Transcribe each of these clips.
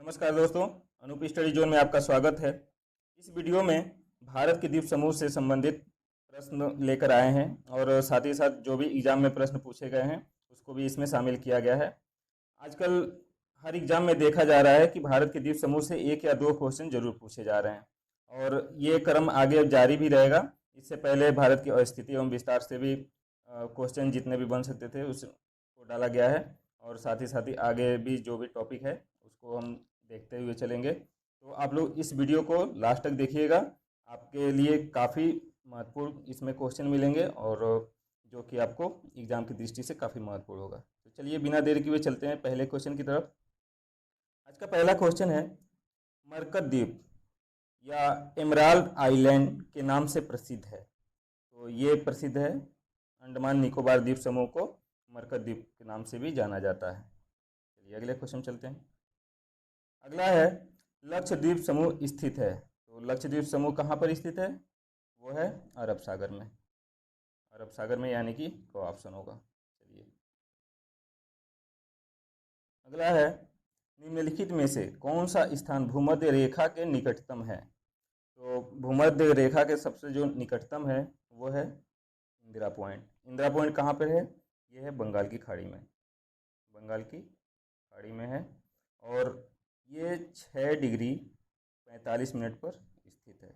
नमस्कार दोस्तों, Anoop study zone में आपका स्वागत है। इस वीडियो में भारत के द्वीप समूह से संबंधित प्रश्न लेकर आए हैं और साथ ही साथ जो भी एग्जाम में प्रश्न पूछे गए हैं उसको भी इसमें शामिल किया गया है। आजकल हर एग्जाम में देखा जा रहा है कि भारत के द्वीप समूह से एक या दो क्वेश्चन जरूर पूछे जा रहे हैं और ये क्रम आगे जारी भी रहेगा। इससे पहले भारत की स्थिति एवं विस्तार से भी क्वेश्चन जितने भी बन सकते थे उसको डाला गया है और साथ ही आगे भी जो भी टॉपिक है उसको हम देखते हुए चलेंगे। तो आप लोग इस वीडियो को लास्ट तक देखिएगा, आपके लिए काफ़ी महत्वपूर्ण इसमें क्वेश्चन मिलेंगे और जो कि आपको एग्जाम की दृष्टि से काफ़ी महत्वपूर्ण होगा। तो चलिए बिना देरी किए चलते हैं पहले क्वेश्चन की तरफ। आज का पहला क्वेश्चन है, मरकत द्वीप या एमराल्ड आइलैंड के नाम से प्रसिद्ध है। तो ये प्रसिद्ध है, अंडमान निकोबार द्वीप समूह को मरकत द्वीप के नाम से भी जाना जाता है। चलिए अगले क्वेश्चन चलते हैं। अगला है, लक्षद्वीप समूह स्थित है। तो लक्षद्वीप समूह कहाँ पर स्थित है? वो है अरब सागर में। अरब सागर में यानी कि को ऑप्शन होगा। चलिए अगला है, निम्नलिखित में से कौन सा स्थान भूमध्य रेखा के निकटतम है? तो भूमध्य रेखा के सबसे जो निकटतम है वो है इंदिरा पॉइंट। इंदिरा पॉइंट कहाँ पर है? ये है बंगाल की खाड़ी में। बंगाल की खाड़ी में है और ये 6 डिग्री 45 मिनट पर स्थित है।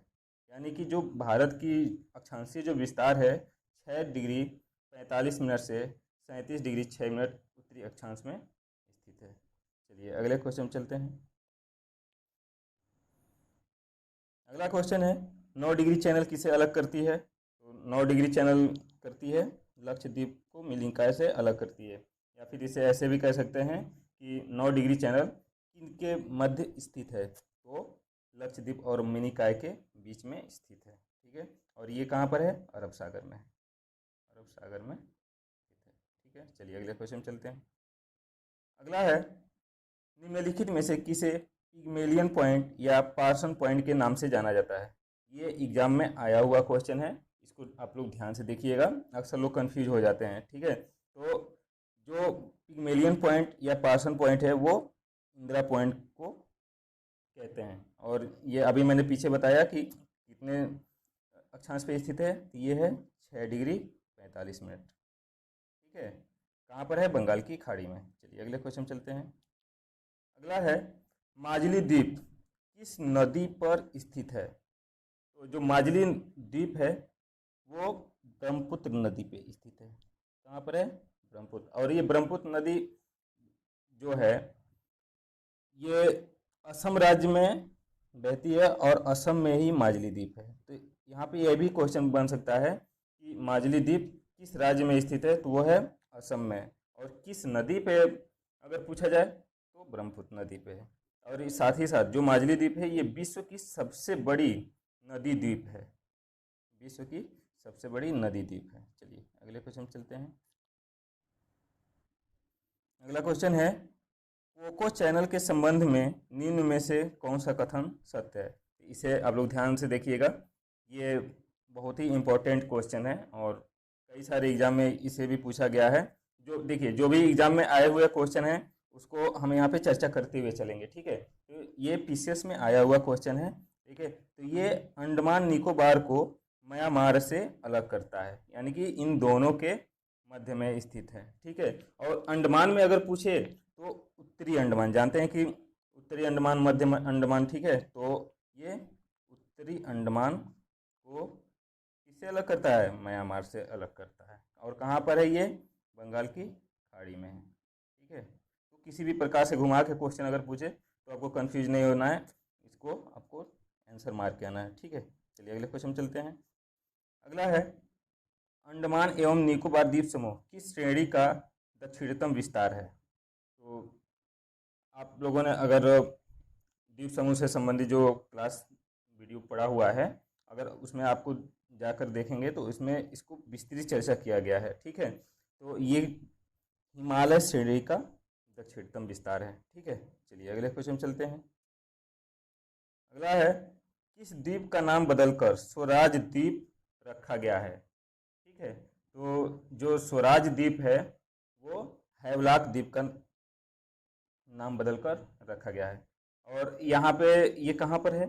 यानी कि जो भारत की अक्षांशीय जो विस्तार है 6 डिग्री 45 मिनट से 37 डिग्री 6 मिनट उत्तरी अक्षांश में स्थित है। चलिए अगले क्वेश्चन चलते हैं। अगला क्वेश्चन है, 9 डिग्री चैनल किसे अलग करती है? तो 9 डिग्री चैनल करती है लक्षद्वीप को मिलिंकाय से अलग करती है, या फिर इसे ऐसे भी कह सकते हैं कि 9 डिग्री चैनल किनके मध्य स्थित है? तो लक्षद्वीप और मिनिकॉय के बीच में स्थित है। ठीक है, और ये कहाँ पर है? अरब सागर में। अरब सागर में स्थित है। ठीक है, चलिए अगले क्वेश्चन चलते हैं। अगला है, निम्नलिखित में से किसे पिग्मेलियन पॉइंट या पार्सन पॉइंट के नाम से जाना जाता है? ये एग्जाम में आया हुआ क्वेश्चन है, इसको आप लोग ध्यान से देखिएगा, अक्सर लोग कंफ्यूज हो जाते हैं। ठीक है, तो जो पिग्मेलियन पॉइंट या पार्सन पॉइंट है वो इंदिरा पॉइंट को कहते हैं और ये अभी मैंने पीछे बताया कि कितने अक्षांश पे स्थित है, तो ये है 6 डिग्री 45 मिनट। ठीक है, कहाँ पर है? बंगाल की खाड़ी में। चलिए अगले क्वेश्चन चलते हैं। अगला है, माजुली द्वीप किस नदी पर स्थित है? तो जो माजुली द्वीप है वो ब्रह्मपुत्र नदी पे स्थित है। कहाँ पर है? ब्रह्मपुत्र। और ये ब्रह्मपुत्र नदी जो है ये असम राज्य में बहती है और असम में ही माजुली द्वीप है। तो यहाँ पे यह भी क्वेश्चन बन सकता है कि माजुली द्वीप किस राज्य में स्थित है? तो वो है असम में। और किस नदी पे अगर पूछा जाए तो ब्रह्मपुत्र नदी पे है। और साथ ही साथ जो माजुली द्वीप है ये विश्व की सबसे बड़ी नदी द्वीप है। विश्व की सबसे बड़ी नदी द्वीप है। चलिए अगले क्वेश्चन चलते हैं। अगला क्वेश्चन है, कोको चैनल के संबंध में निम्न में से कौन सा कथन सत्य है? इसे आप लोग ध्यान से देखिएगा, ये बहुत ही इम्पोर्टेंट क्वेश्चन है और कई सारे एग्जाम में इसे भी पूछा गया है। जो देखिए, जो भी एग्जाम में आए हुए क्वेश्चन है उसको हम यहाँ पे चर्चा करते हुए चलेंगे। ठीक है, तो ये पीसीएस में आया हुआ क्वेश्चन है। ठीक है, तो ये अंडमान निकोबार को म्यांमार से अलग करता है, यानी कि इन दोनों के मध्य में स्थित है। ठीक है, और अंडमान में अगर पूछे तो उत्तरी अंडमान, जानते हैं कि उत्तरी अंडमान मध्य अंडमान। ठीक है, तो ये उत्तरी अंडमान को किससे अलग करता है? म्यांमार से अलग करता है। और कहाँ पर है ये? बंगाल की खाड़ी में है। ठीक है, तो किसी भी प्रकार से घुमा के क्वेश्चन अगर पूछे तो आपको कंफ्यूज नहीं होना है, इसको आपको आंसर मार्क करना है। ठीक है, चलिए अगले क्वेश्चन चलते हैं। अगला है, अंडमान एवं निकोबार द्वीप समूह किस श्रेणी का दक्षिणतम विस्तार है? तो आप लोगों ने अगर द्वीप समूह से संबंधित जो क्लास वीडियो पढ़ा हुआ है, अगर उसमें आपको जाकर देखेंगे तो इसमें इसको विस्तृत चर्चा किया गया है। ठीक है, तो ये हिमालय श्रेणी का दक्षिणतम विस्तार है। ठीक है, चलिए अगले क्वेश्चन चलते हैं। अगला है, किस द्वीप का नाम बदलकर स्वराज द्वीप रखा गया है? ठीक है, तो जो स्वराज द्वीप है वो हैवलॉक द्वीप का नाम बदलकर रखा गया है। और यहाँ पे ये कहाँ पर है,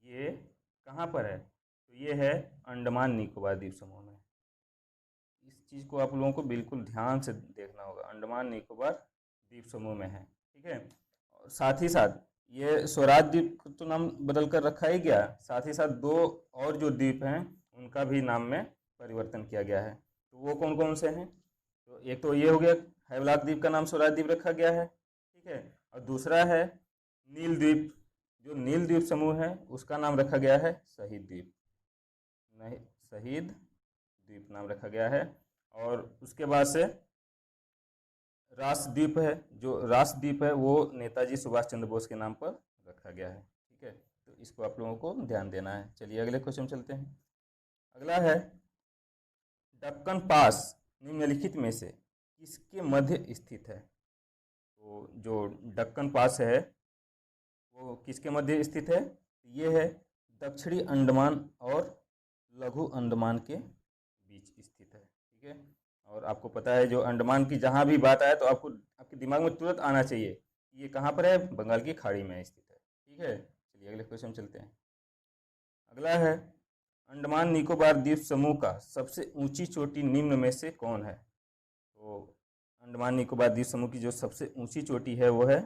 ये कहाँ पर है, तो ये है अंडमान निकोबार द्वीप समूह में। इस चीज़ को आप लोगों को बिल्कुल ध्यान से देखना होगा, अंडमान निकोबार द्वीप समूह में है, ठीक है। और साथ ही साथ ये स्वराज द्वीप तो नाम बदल कर रखा ही गया, साथ ही साथ दो और जो द्वीप हैं उनका भी नाम में परिवर्तन किया गया है। तो वो कौन कौन से हैं, तो एक तो ये हो गया, हैवलॉक द्वीप का नाम स्वराज द्वीप रखा गया है, ठीक है। और दूसरा है नील द्वीप, जो नील द्वीप समूह है उसका नाम रखा गया है शहीद द्वीप, नहीं शहीद द्वीप नाम रखा गया है। और उसके बाद से रासद्वीप है, जो रासद्वीप है वो नेताजी सुभाष चंद्र बोस के नाम पर रखा गया है, ठीक है। तो इसको आप लोगों को ध्यान देना है। चलिए अगले क्वेश्चन चलते हैं। अगला है दक्कन पास निम्नलिखित में से किसके मध्य स्थित है, तो जो दक्कन पास है वो किसके मध्य स्थित है, ये है दक्षिणी अंडमान और लघु अंडमान के बीच स्थित है, ठीक है। और आपको पता है जो अंडमान की जहाँ भी बात आए तो आपको आपके दिमाग में तुरंत आना चाहिए कि ये कहाँ पर है, बंगाल की खाड़ी में स्थित है, ठीक है। चलिए अगले क्वेश्चन चलते हैं। अगला है अंडमान निकोबार द्वीप समूह का सबसे ऊंची चोटी निम्न में से कौन है, तो अंडमान निकोबार द्वीप समूह की जो सबसे ऊंची चोटी है वो है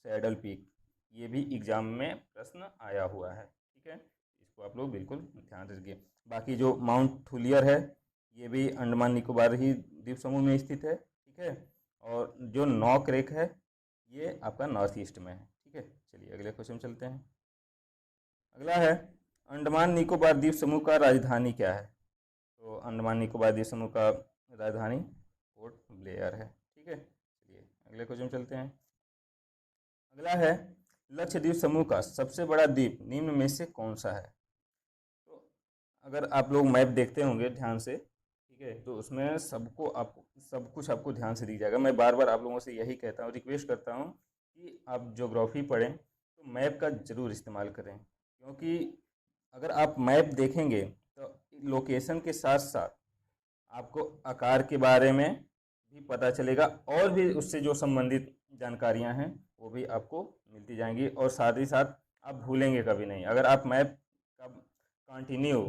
सैडल पीक। ये भी एग्जाम में प्रश्न आया हुआ है, ठीक है। इसको आप लोग बिल्कुल ध्यान रखिए। बाकी जो माउंट थुलियर है ये भी अंडमान निकोबार ही द्वीप समूह में स्थित है, ठीक है। और जो नॉर्थ रेक है ये आपका नॉर्थ ईस्ट में है, ठीक है। चलिए अगले क्वेश्चन चलते हैं। अगला है अंडमान निकोबार द्वीप समूह का राजधानी क्या है, तो अंडमान निकोबार द्वीप समूह का राजधानी पोर्ट ब्लेयर है, ठीक है। चलिए अगले क्वेश्चन चलते हैं। अगला है लक्षद्वीप समूह का सबसे बड़ा द्वीप निम्न में से कौन सा है, तो अगर आप लोग मैप देखते होंगे ध्यान से, ठीक है, तो उसमें सबको आप सब कुछ आपको ध्यान से दिख जाएगा। मैं बार बार आप लोगों से यही कहता हूँ, रिक्वेस्ट करता हूँ कि आप ज्योग्राफी पढ़ें तो मैप का ज़रूर इस्तेमाल करें, क्योंकि अगर आप मैप देखेंगे तो लोकेशन के साथ साथ आपको आकार के बारे में भी पता चलेगा और भी उससे जो संबंधित जानकारियां हैं वो भी आपको मिलती जाएंगी, और साथ ही साथ आप भूलेंगे कभी नहीं। अगर आप मैप का कंटिन्यू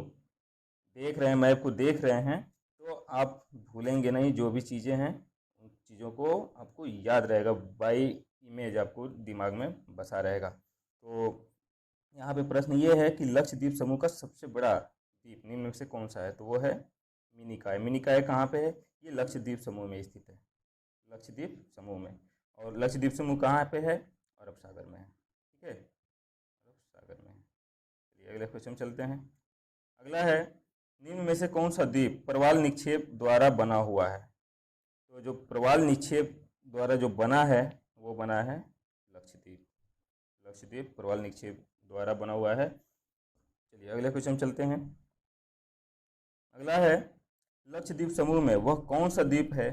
देख रहे हैं, मैप को देख रहे हैं, तो आप भूलेंगे नहीं, जो भी चीज़ें हैं उन चीज़ों को आपको याद रहेगा, बाई इमेज आपको दिमाग में बसा रहेगा। तो यहाँ पे प्रश्न ये है कि लक्षद्वीप समूह का सबसे बड़ा द्वीप निम्न में से कौन सा है, तो वो है मिनिकॉय। मिनिकॉय कहाँ पे है, ये लक्षद्वीप समूह में स्थित है, लक्षद्वीप समूह में। और लक्षद्वीप समूह कहाँ पे है, अरब सागर में है, ठीक है, अरब सागर में है। चलिए अगले क्वेश्चन चलते हैं। अगला है निम्न में से कौन सा द्वीप प्रवाल निक्षेप द्वारा बना हुआ है, तो जो प्रवाल निक्षेप द्वारा जो बना है वो बना है लक्षद्वीप, लक्षद्वीप प्रवाल निक्षेप द्वारा बना हुआ है। चलिए अगले क्वेश्चन चलते हैं। अगला है लक्षद्वीप समूह में वह कौन सा द्वीप है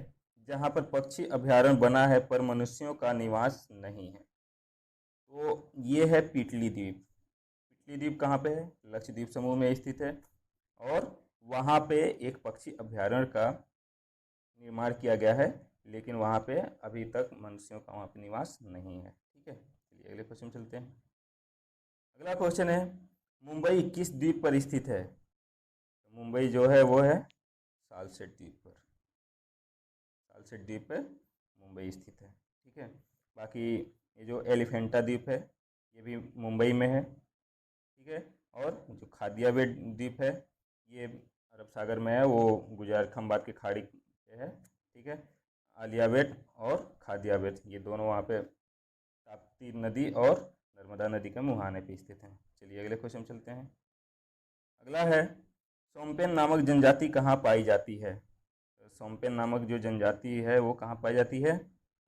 जहां पर पक्षी अभयारण्य बना है पर मनुष्यों का निवास नहीं है, तो ये है पीटली द्वीप। पीटली द्वीप कहाँ पे है, लक्षद्वीप समूह में स्थित है, और वहाँ पे एक पक्षी अभयारण्य का निर्माण किया गया है, लेकिन वहाँ पे अभी तक मनुष्यों का वहाँ पे निवास नहीं है, ठीक है। चलिए अगले क्वेश्चन चलते हैं। अगला क्वेश्चन है मुंबई किस द्वीप पर स्थित है, तो मुंबई जो है वो है सालसेट द्वीप पर, सालसेट द्वीप पर मुंबई स्थित है, ठीक है। बाकी ये जो एलिफेंटा द्वीप है ये भी मुंबई में है, ठीक है। और जो खादिया बे द्वीप है ये अरब सागर में है, वो गुजरात खंबात की खाड़ी पे है, ठीक है। आलिया बेट और खादिया बेट ये दोनों वहाँ पे ताप्ती नदी और नर्मदा नदी के मुहाने पे स्थित हैं। चलिए अगले क्वेश्चन चलते हैं। अगला है सोम्पेन नामक जनजाति कहाँ पाई जाती है, तो सोम्पेन नामक जो जनजाति है वो कहाँ पाई जाती है,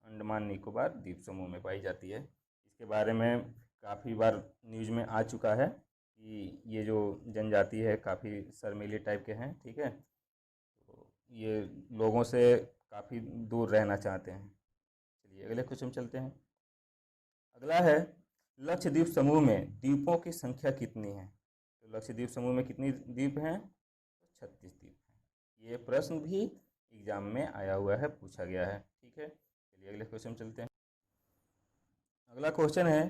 अंडमान निकोबार द्वीप समूह में पाई जाती है। इसके बारे में काफ़ी बार न्यूज़ में आ चुका है कि ये जो जनजाति है काफ़ी शर्मीली टाइप के हैं, ठीक है, तो ये लोगों से काफ़ी दूर रहना चाहते हैं। चलिए अगले क्वेश्चन चलते हैं। अगला है लक्षद्वीप समूह में द्वीपों की संख्या कितनी है, तो लक्षद्वीप समूह में कितनी द्वीप हैं, तो 36 द्वीप हैं। ये प्रश्न भी एग्जाम में आया हुआ है, पूछा गया है, ठीक है। चलिए अगले क्वेश्चन चलते हैं। अगला क्वेश्चन है,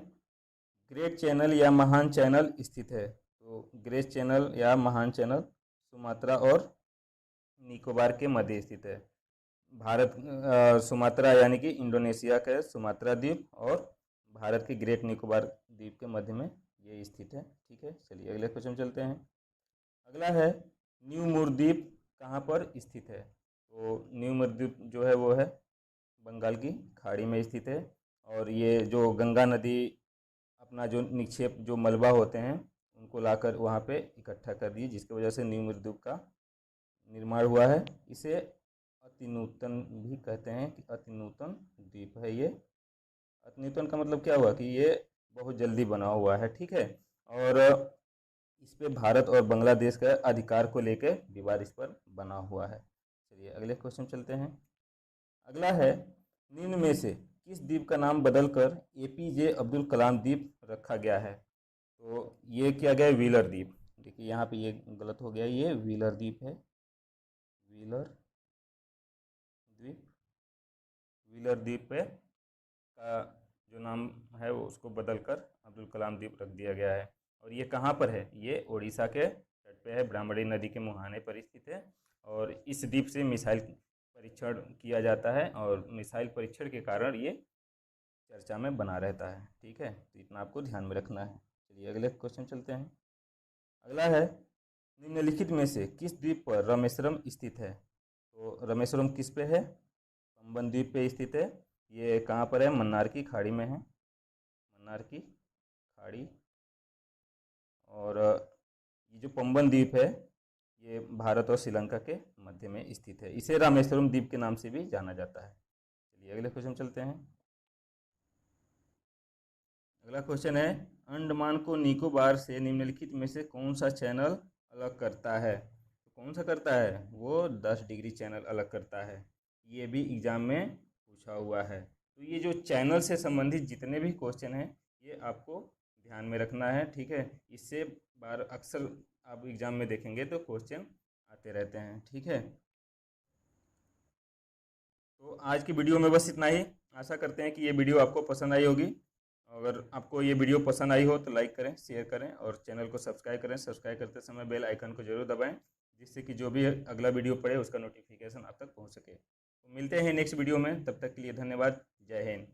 ग्रेट चैनल या महान चैनल स्थित है। तो ग्रेट चैनल या महान चैनल सुमात्रा और निकोबार के मध्य स्थित है। भारत सुमात्रा यानी कि इंडोनेशिया के सुमात्रा द्वीप और भारत के ग्रेट निकोबार द्वीप के मध्य में ये स्थित है। ठीक है, चलिए अगले क्वेश्चन चलते हैं। अगला है, न्यू मूर द्वीप कहाँ पर स्थित है। तो न्यू मूर द्वीप जो है वो है बंगाल की खाड़ी में स्थित है। और ये जो गंगा नदी अपना जो निक्षेप जो मलबा होते हैं उनको लाकर वहाँ पे इकट्ठा कर दी, जिसकी वजह से न्यू मूर द्वीप का निर्माण हुआ है। इसे अति नूतन भी कहते हैं कि अति नूतन द्वीप है ये। अति नूतन का मतलब क्या हुआ कि ये बहुत जल्दी बना हुआ है। ठीक है, और इस पे भारत और बांग्लादेश का अधिकार को लेकर विवाद इस पर बना हुआ है। चलिए अगले क्वेश्चन चलते हैं। अगला है, निम्न में से किस द्वीप का नाम बदलकर एपीजे अब्दुल कलाम द्वीप रखा गया है। तो ये किया गया व्हीलर द्वीप। देखिए यहाँ पे ये गलत हो गया, ये व्हीलर द्वीप है, व्हीलर द्वीप। व्हीलर द्वीप पे का जो नाम है वो उसको बदलकर अब्दुल कलाम द्वीप रख दिया गया है। और ये कहाँ पर है, ये उड़ीसा के तट पे है, ब्राह्मणी नदी के मुहाने पर स्थित है। और इस द्वीप से मिसाइल परीक्षण किया जाता है और मिसाइल परीक्षण के कारण ये चर्चा में बना रहता है। ठीक है, तो इतना आपको ध्यान में रखना है। चलिए अगले क्वेश्चन चलते हैं। अगला है, निम्नलिखित में से किस द्वीप पर रामेश्वरम स्थित है। तो रामेश्वरम किस पे है, पंबन द्वीप पे स्थित है। ये कहाँ पर है, मन्नार की खाड़ी में है, मन्नार की खाड़ी। और ये जो पंबन द्वीप है ये भारत और श्रीलंका के मध्य में स्थित है। इसे रामेश्वरम द्वीप के नाम से भी जाना जाता है। चलिए अगले क्वेश्चन चलते हैं। अगला क्वेश्चन है, अंडमान को निकोबार से निम्नलिखित में से कौन सा चैनल अलग करता है। तो कौन सा करता है, वो 10 डिग्री चैनल अलग करता है। ये भी एग्जाम में पूछा हुआ है। तो ये जो चैनल से संबंधित जितने भी क्वेश्चन हैं ये आपको ध्यान में रखना है। ठीक है, इससे बार अक्सर आप एग्जाम में देखेंगे तो क्वेश्चन आते रहते हैं। ठीक है, तो आज की वीडियो में बस इतना ही। आशा करते हैं कि ये वीडियो आपको पसंद आई होगी। अगर आपको ये वीडियो पसंद आई हो तो लाइक करें, शेयर करें और चैनल को सब्सक्राइब करें। सब्सक्राइब करते समय बेल आइकन को जरूर दबाएं, जिससे कि जो भी अगला वीडियो पड़े उसका नोटिफिकेशन आप तक पहुंच सके। तो मिलते हैं नेक्स्ट वीडियो में, तब तक के लिए धन्यवाद। जय हिंद।